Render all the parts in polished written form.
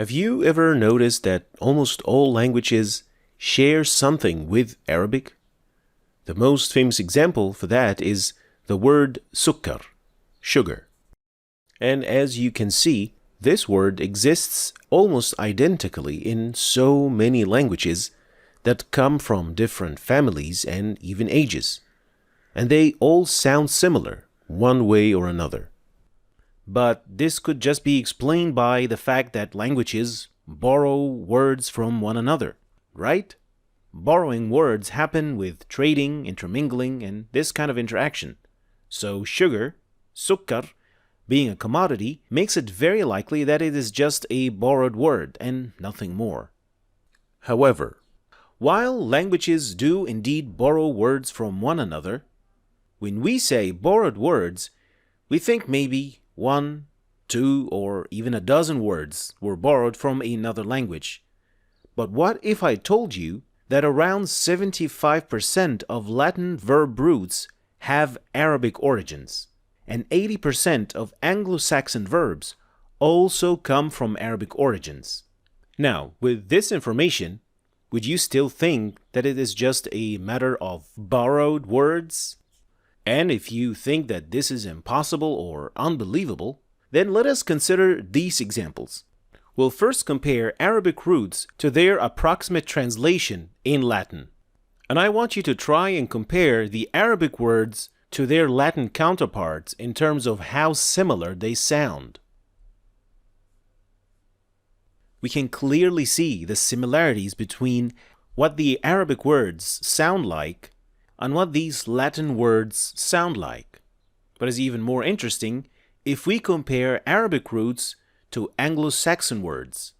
Have you ever noticed that almost all languages share something with Arabic? The most famous example for that is the word sukkar, sugar. And as you can see, this word exists almost identically in so many languages that come from different families and even ages. And they all sound similar, one way or another. But this could just be explained by the fact that languages borrow words from one another, right? Borrowing words happen with trading, intermingling, and this kind of interaction. So sugar, sukkar, being a commodity, makes it very likely that it is just a borrowed word and nothing more. However, while languages do indeed borrow words from one another, when we say borrowed words, we think maybe 1, 2, or even a dozen words were borrowed from another language. But what if I told you that around 75% of Latin verb roots have Arabic origins, and 80% of Anglo-Saxon verbs also come from Arabic origins? Now, with this information, would you still think that it is just a matter of borrowed words? And if you think that this is impossible or unbelievable, then let us consider these examples. We'll first compare Arabic roots to their approximate translation in Latin. And I want you to try and compare the Arabic words to their Latin counterparts in terms of how similar they sound. We can clearly see the similarities between what the Arabic words sound like and what these Latin words sound like. But it's even more interesting if we compare Arabic roots to Anglo-Saxon words.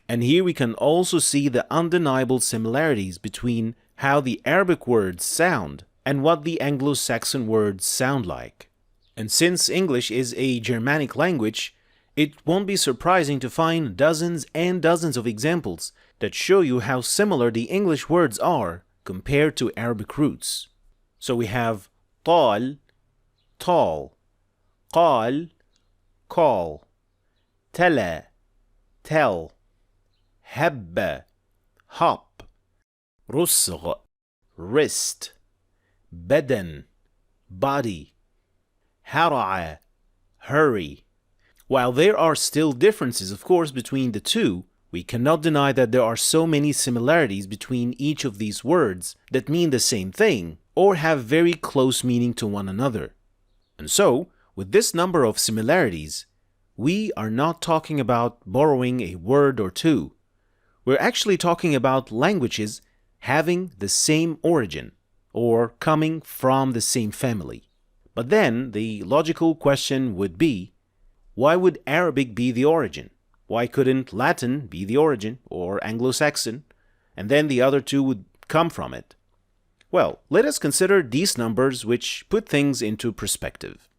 And here we can also see the undeniable similarities between how the Arabic words sound and what the Anglo-Saxon words sound like. And since English is a Germanic language, it won't be surprising to find dozens and dozens of examples that show you how similar the English words are compared to Arabic roots. So we have tal, tall, qal, call, tala, tell, habba, hop, rusgh, wrist, badan, body, hara'a, hurry. While there are still differences, of course, between the two, we cannot deny that there are so many similarities between each of these words that mean the same thing or have very close meaning to one another. And so, with this number of similarities, we are not talking about borrowing a word or two. We're actually talking about languages having the same origin or coming from the same family. But then the logical question would be, why would Arabic be the origin? Why couldn't Latin be the origin, or Anglo-Saxon, and then the other two would come from it? Well, let us consider these numbers which put things into perspective.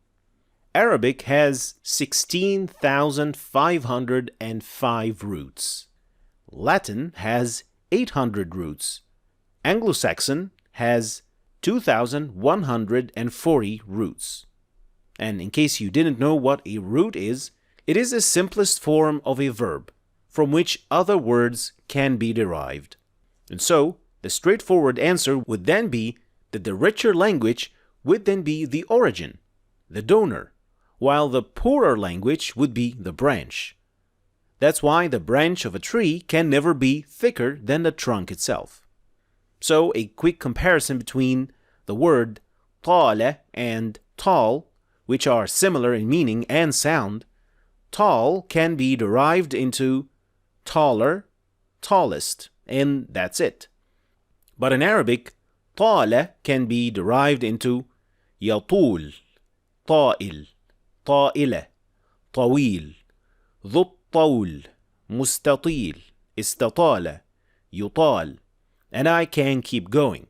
Arabic has 16,505 roots. Latin has 800 roots. Anglo-Saxon has 2,140 roots. And in case you didn't know what a root is, it is the simplest form of a verb from which other words can be derived. And so, the straightforward answer would then be that the richer language would then be the origin, the donor, while the poorer language would be the branch. That's why the branch of a tree can never be thicker than the trunk itself. So, a quick comparison between the word tala and tall, which are similar in meaning and sound. Tall can be derived into taller, tallest, and that's it. But in Arabic, tala can be derived into yatul, ta'il, ta'ila, tawil, ذو الطول, mustatil, istatala, yutal, and I can keep going.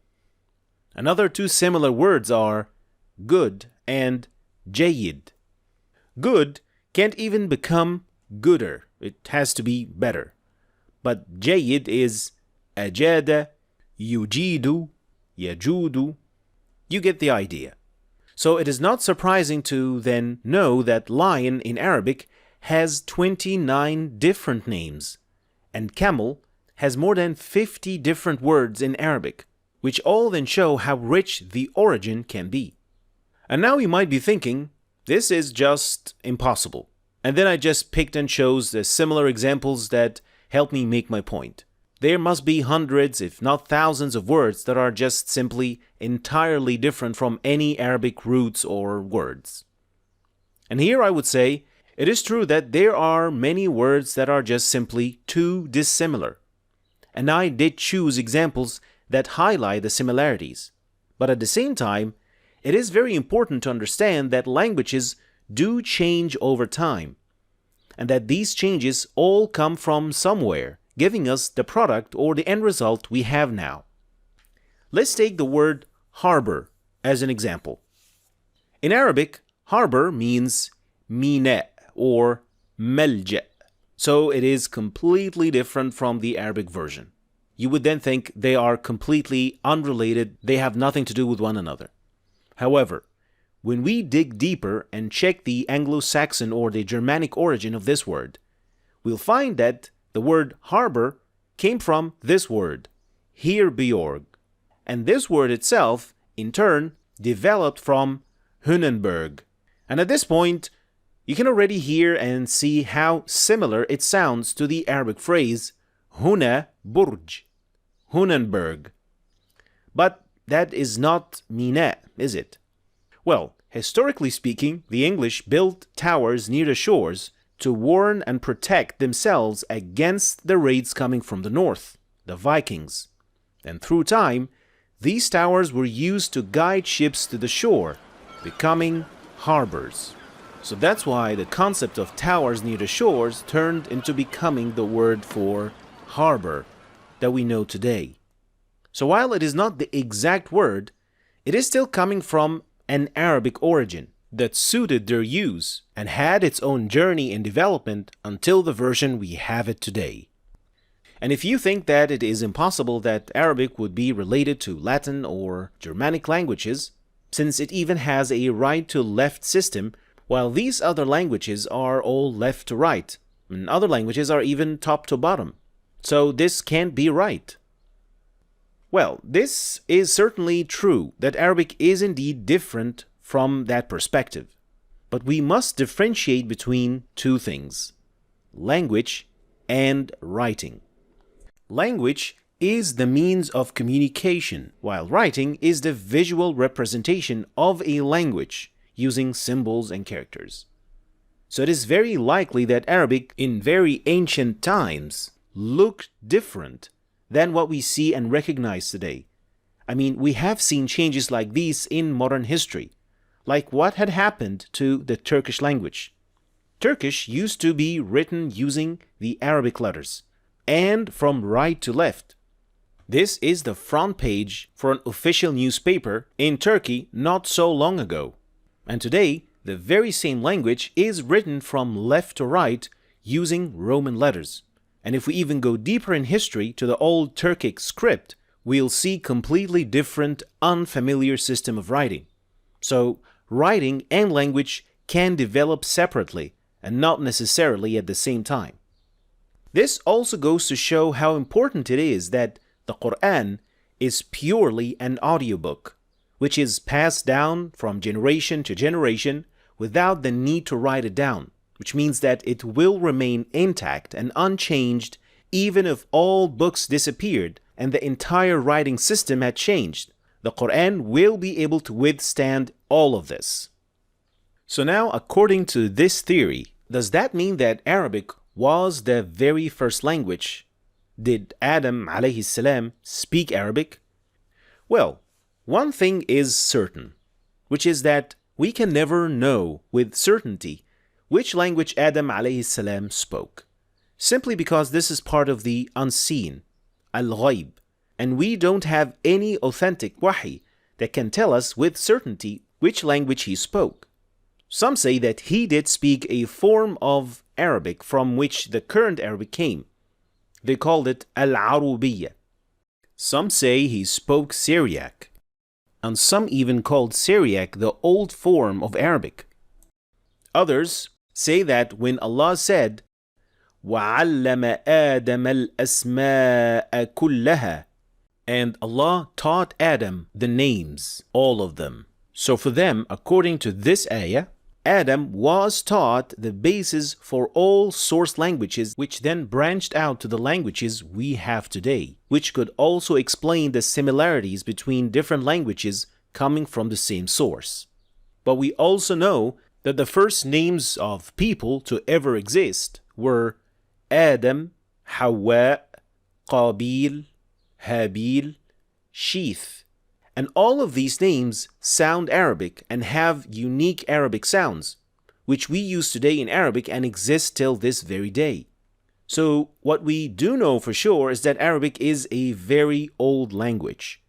Another two similar words are good and jayyid. Good can't even become gooder. It has to be better. But jayyid is ajada, yujidu, yajudu. You get the idea. So it is not surprising to then know that lion in Arabic has 29 different names, and camel has more than 50 different words in Arabic, which all then show how rich the origin can be. And now you might be thinking, this is just impossible. And then I just picked and chose the similar examples that help me make my point. There must be hundreds, if not thousands, of words that are just simply entirely different from any Arabic roots or words. And here I would say, it is true that there are many words that are just simply too dissimilar. And I did choose examples that highlight the similarities. But at the same time, it is very important to understand that languages do change over time, and that these changes all come from somewhere, giving us the product or the end result we have now. Let's take the word harbor as an example. In Arabic, harbor means mina or malja, so it is completely different from the Arabic version. You would then think they are completely unrelated, they have nothing to do with one another. However, when we dig deeper and check the Anglo-Saxon or the Germanic origin of this word, we'll find that the word harbor came from this word, Heerbeorg, and this word itself, in turn, developed from Hunenberg. And at this point, you can already hear and see how similar it sounds to the Arabic phrase Huna Burj, Hunenberg. But that is not Mina, is it? Well, historically speaking, the English built towers near the shores to warn and protect themselves against the raids coming from the north, the Vikings. And through time, these towers were used to guide ships to the shore, becoming harbors. So that's why the concept of towers near the shores turned into becoming the word for harbor that we know today. So while it is not the exact word, it is still coming from an Arabic origin that suited their use and had its own journey in development until the version we have it today. And if you think that it is impossible that Arabic would be related to Latin or Germanic languages, since it even has a right to left system, while these other languages are all left to right, and other languages are even top to bottom. So this can't be right. Well, this is certainly true that Arabic is indeed different from that perspective. But we must differentiate between two things: language and writing. Language is the means of communication, while writing is the visual representation of a language using symbols and characters. So it is very likely that Arabic in very ancient times looked different than what we see and recognize today. I mean, we have seen changes like these in modern history, like what had happened to the Turkish language. Turkish used to be written using the Arabic letters, and from right to left. This is the front page for an official newspaper in Turkey not so long ago. And today, the very same language is written from left to right using Roman letters. And if we even go deeper in history to the old Turkic script, we'll see completely different, unfamiliar system of writing. So, writing and language can develop separately and not necessarily at the same time. This also goes to show how important it is that the Quran is purely an audiobook, which is passed down from generation to generation without the need to write it down, which means that it will remain intact and unchanged even if all books disappeared and the entire writing system had changed. The Quran will be able to withstand all of this. So now, according to this theory, does that mean that Arabic was the very first language? Did Adam alayhi salam speak Arabic? Well, one thing is certain, which is that we can never know with certainty which language Adam alayhi salam spoke, simply because this is part of the unseen, al-ghaib, and we don't have any authentic wahi that can tell us with certainty which language he spoke. Some say that he did speak a form of Arabic from which the current Arabic came. They called it al-Arabiyya. Some say he spoke Syriac, and some even called Syriac the old form of Arabic. Others say that when Allah said, وَعَلَّمَ آدَمَ الْأَسْمَاءَ كُلَّهَا, and Allah taught Adam the names, all of them. So for them, according to this ayah, Adam was taught the basis for all source languages, which then branched out to the languages we have today, which could also explain the similarities between different languages coming from the same source. But we also know that the first names of people to ever exist were Adam, Hawa, Qabil, Habil, Sheeth. And all of these names sound Arabic and have unique Arabic sounds, which we use today in Arabic and exist till this very day. So what we do know for sure is that Arabic is a very old language,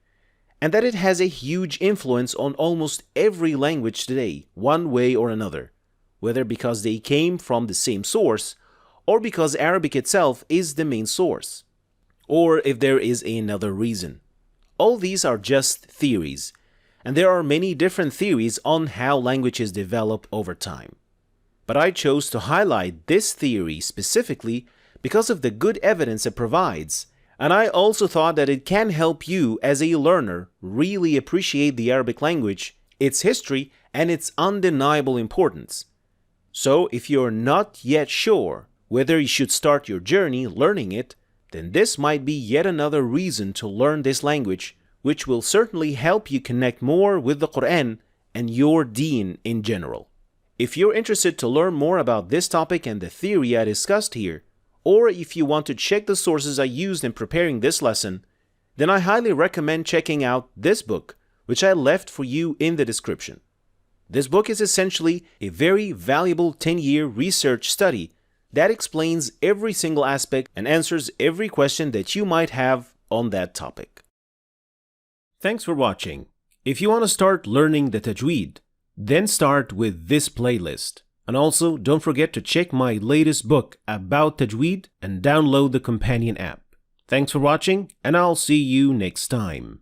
and that it has a huge influence on almost every language today, one way or another, whether because they came from the same source, or because Arabic itself is the main source, or if there is another reason. All these are just theories, and there are many different theories on how languages develop over time. But I chose to highlight this theory specifically because of the good evidence it provides, and I also thought that it can help you as a learner really appreciate the Arabic language, its history, and its undeniable importance. So if you're not yet sure whether you should start your journey learning it, then this might be yet another reason to learn this language, which will certainly help you connect more with the Quran and your deen in general. If you're interested to learn more about this topic and the theory I discussed here, or if you want to check the sources I used in preparing this lesson, then I highly recommend checking out this book, which I left for you in the description. This book is essentially a very valuable 10-year research study that explains every single aspect and answers every question that you might have on that topic. Thanks for watching. If you want to start learning the tajweed, then start with this playlist. And also, don't forget to check my latest book about tajweed and download the companion app. Thanks for watching, and I'll see you next time.